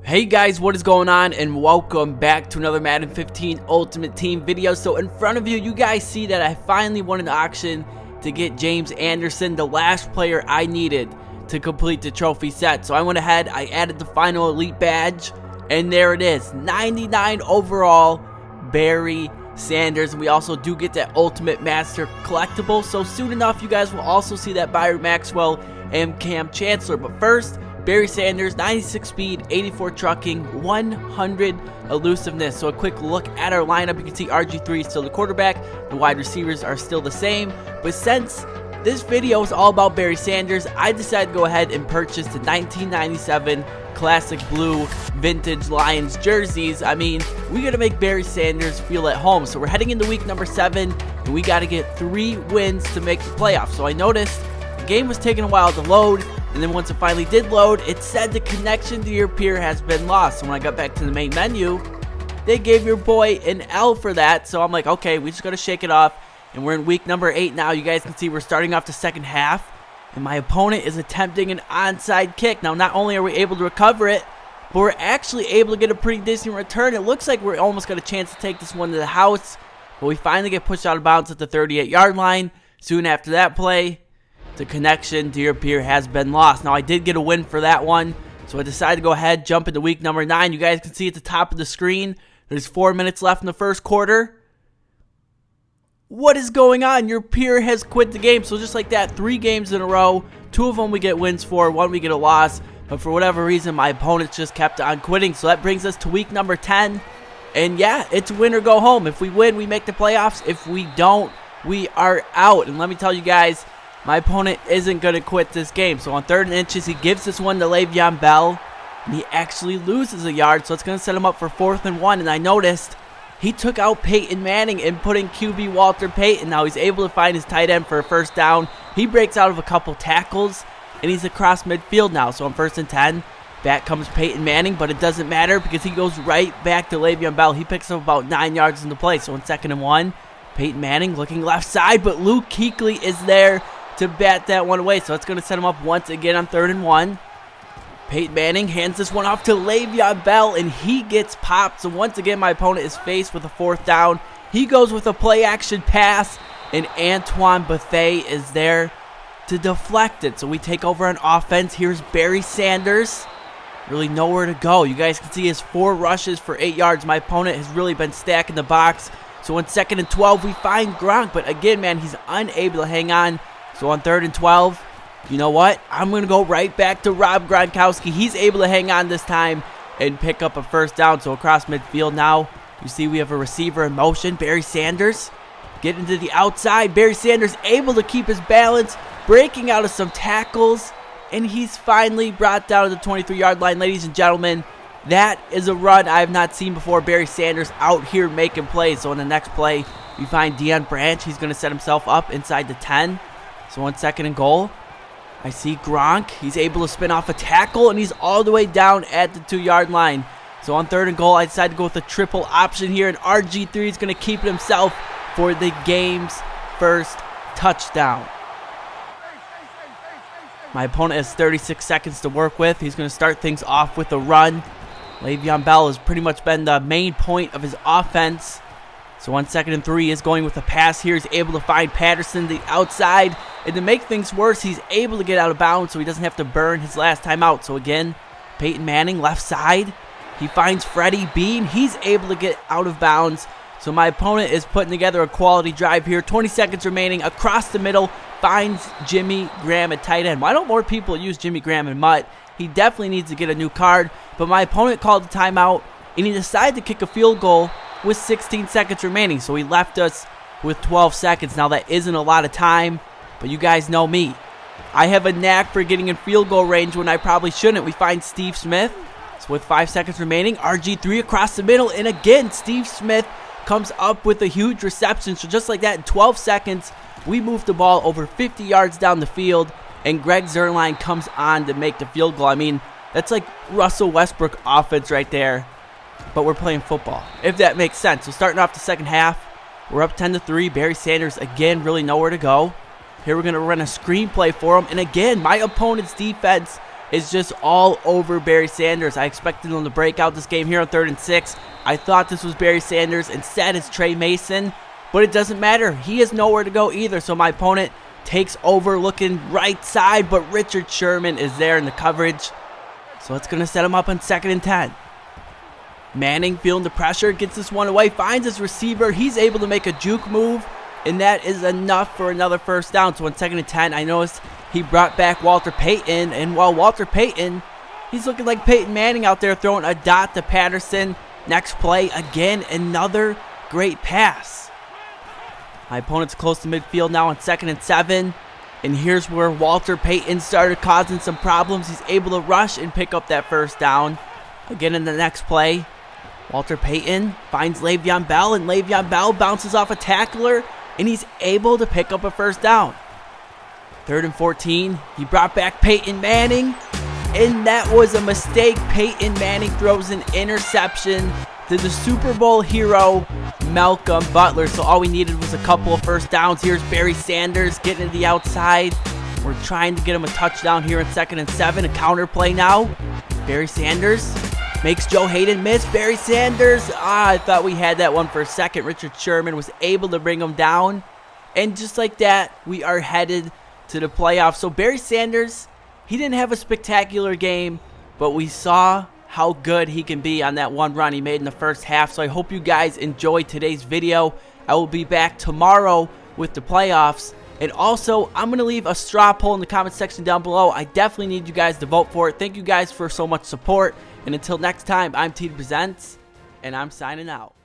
Hey guys, what is going on, and welcome back to another Madden 15 Ultimate Team video. So in front of you, you guys see that I finally won an auction to get James Anderson, the last player I needed to complete the trophy set. So I went ahead, I added the final elite badge, and there it is, 99 overall Barry Sanders. And we also do get that Ultimate Master collectible, so soon enough you guys will also see that Byron Maxwell and Cam Chancellor. But first, Barry Sanders, 96 speed, 84 trucking, 100 elusiveness. So a quick look at our lineup. You can see RG3 is still the quarterback. The wide receivers are still the same. But since this video is all about Barry Sanders, I decided to go ahead and purchase the 1997 classic blue vintage Lions jerseys. I mean, we got to make Barry Sanders feel at home. So we're heading into week number 7, and we got to get 3 wins to make the playoffs. So I noticed the game was taking a while to load. And then once it finally did load, it said the connection to your peer has been lost. So when I got back to the main menu, they gave your boy an L for that. So I'm like, okay, we just got to shake it off. And we're in week number 8 now. You guys can see we're starting off the second half. And my opponent is attempting an onside kick. Now, not only are we able to recover it, but we're actually able to get a pretty decent return. It looks like we're almost got a chance to take this one to the house. But we finally get pushed out of bounds at the 38-yard line. Soon after that play, the connection to your peer has been lost. Now, I did get a win for that one, so I decided to go ahead, jump into week number 9. You guys can see at the top of the screen, there's 4 minutes left in the first quarter. What is going on? Your peer has quit the game. So just like that, 3 games in a row, 2 of them we get wins for, 1 we get a loss. But for whatever reason, my opponents just kept on quitting. So that brings us to week number 10. And yeah, it's win or go home. If we win, we make the playoffs. If we don't, we are out. And let me tell you guys, my opponent isn't going to quit this game. So on 3rd and inches, he gives this one to Le'Veon Bell, and he actually loses a yard. So it's going to set him up for 4th and 1. And I noticed he took out Peyton Manning and put in QB Walter Payton. Now he's able to find his tight end for a first down. He breaks out of a couple tackles, and he's across midfield now. So on 1st and 10, back comes Peyton Manning, but it doesn't matter because he goes right back to Le'Veon Bell. He picks up about 9 yards in the play. So on 2nd and 1, Peyton Manning looking left side, but Luke Kuechly is there to bat that one away. So it's going to set him up once again on 3rd and 1. Peyton Manning hands this one off to Le'Veon Bell, and he gets popped. So once again, my opponent is faced with a 4th down. He goes with a play action pass, and Antoine Bethea is there to deflect it. So we take over on offense. Here's Barry Sanders. Really nowhere to go. You guys can see his 4 rushes for 8 yards. My opponent has really been stacking the box. So on 2nd and 12, we find Gronk, but again, man, he's unable to hang on. So on 3rd and 12, you know what? I'm going to go right back to Rob Gronkowski. He's able to hang on this time and pick up a 1st down. So across midfield now, you see we have a receiver in motion. Barry Sanders getting to the outside. Barry Sanders able to keep his balance, breaking out of some tackles, and he's finally brought down to the 23-yard line. Ladies and gentlemen, that is a run I have not seen before. Barry Sanders out here making plays. So in the next play, we find Deion Branch. He's going to set himself up inside the 10. So on 2nd and goal, I see Gronk. He's able to spin off a tackle, and he's all the way down at the 2-yard line. So on 3rd and goal, I decided to go with a triple option here, and RG3 is going to keep it himself for the game's first touchdown. My opponent has 36 seconds to work with. He's going to start things off with a run. Le'Veon Bell has pretty much been the main point of his offense. So on 2nd and 3, is going with a pass here. He's able to find Patterson the outside. And to make things worse, he's able to get out of bounds so he doesn't have to burn his last time out. So again, Peyton Manning left side. He finds Freddie Bean. He's able to get out of bounds. So my opponent is putting together a quality drive here. 20 seconds remaining. Across the middle, finds Jimmy Graham at tight end. Why don't more people use Jimmy Graham in MUT? He definitely needs to get a new card. But my opponent called the timeout, and he decided to kick a field goal with 16 seconds remaining. So he left us with 12 seconds. Now that isn't a lot of time, but you guys know me. I have a knack for getting in field goal range when I probably shouldn't. We find Steve Smith. So with 5 seconds remaining, RG3 across the middle. And again, Steve Smith comes up with a huge reception. So just like that, in 12 seconds, we move the ball over 50 yards down the field. And Greg Zuerlein comes on to make the field goal. I mean, that's like Russell Westbrook offense right there. But we're playing football, if that makes sense. So starting off the second half, we're up 10-3. Barry Sanders, again, really nowhere to go. Here we're going to run a screenplay for him. And again, my opponent's defense is just all over Barry Sanders. I expected him to break out this game here on 3rd and 6. I thought this was Barry Sanders. Instead, it's Trey Mason. But it doesn't matter. He has nowhere to go either. So my opponent takes over looking right side. But Richard Sherman is there in the coverage. So it's going to set him up on 2nd and 10. Manning feeling the pressure. Gets this one away. Finds his receiver. He's able to make a juke move. And that is enough for another first down. So on 2nd and 10, I noticed he brought back Walter Payton. And while Walter Payton, he's looking like Peyton Manning out there throwing a dot to Patterson. Next play, again, another great pass. My opponent's close to midfield now on 2nd and 7. And here's where Walter Payton started causing some problems. He's able to rush and pick up that first down. Again in the next play, Walter Payton finds Le'Veon Bell. And Le'Veon Bell bounces off a tackler. And he's able to pick up a first down. 3rd and 14, he brought back Peyton Manning. And that was a mistake. Peyton Manning throws an interception to the Super Bowl hero, Malcolm Butler. So all we needed was a couple of first downs. Here's Barry Sanders getting to the outside. We're trying to get him a touchdown here in 2nd and 7. A counter play now. Barry Sanders makes Joe Hayden miss. Barry Sanders. I thought we had that one for a second. Richard Sherman was able to bring him down. And just like that, we are headed to the playoffs. So Barry Sanders, he didn't have a spectacular game, but we saw how good he can be on that one run he made in the first half. So I hope you guys enjoyed today's video. I will be back tomorrow with the playoffs. And also, I'm going to leave a straw poll in the comment section down below. I definitely need you guys to vote for it. Thank you guys for so much support. And until next time, I'm TD Presents, and I'm signing out.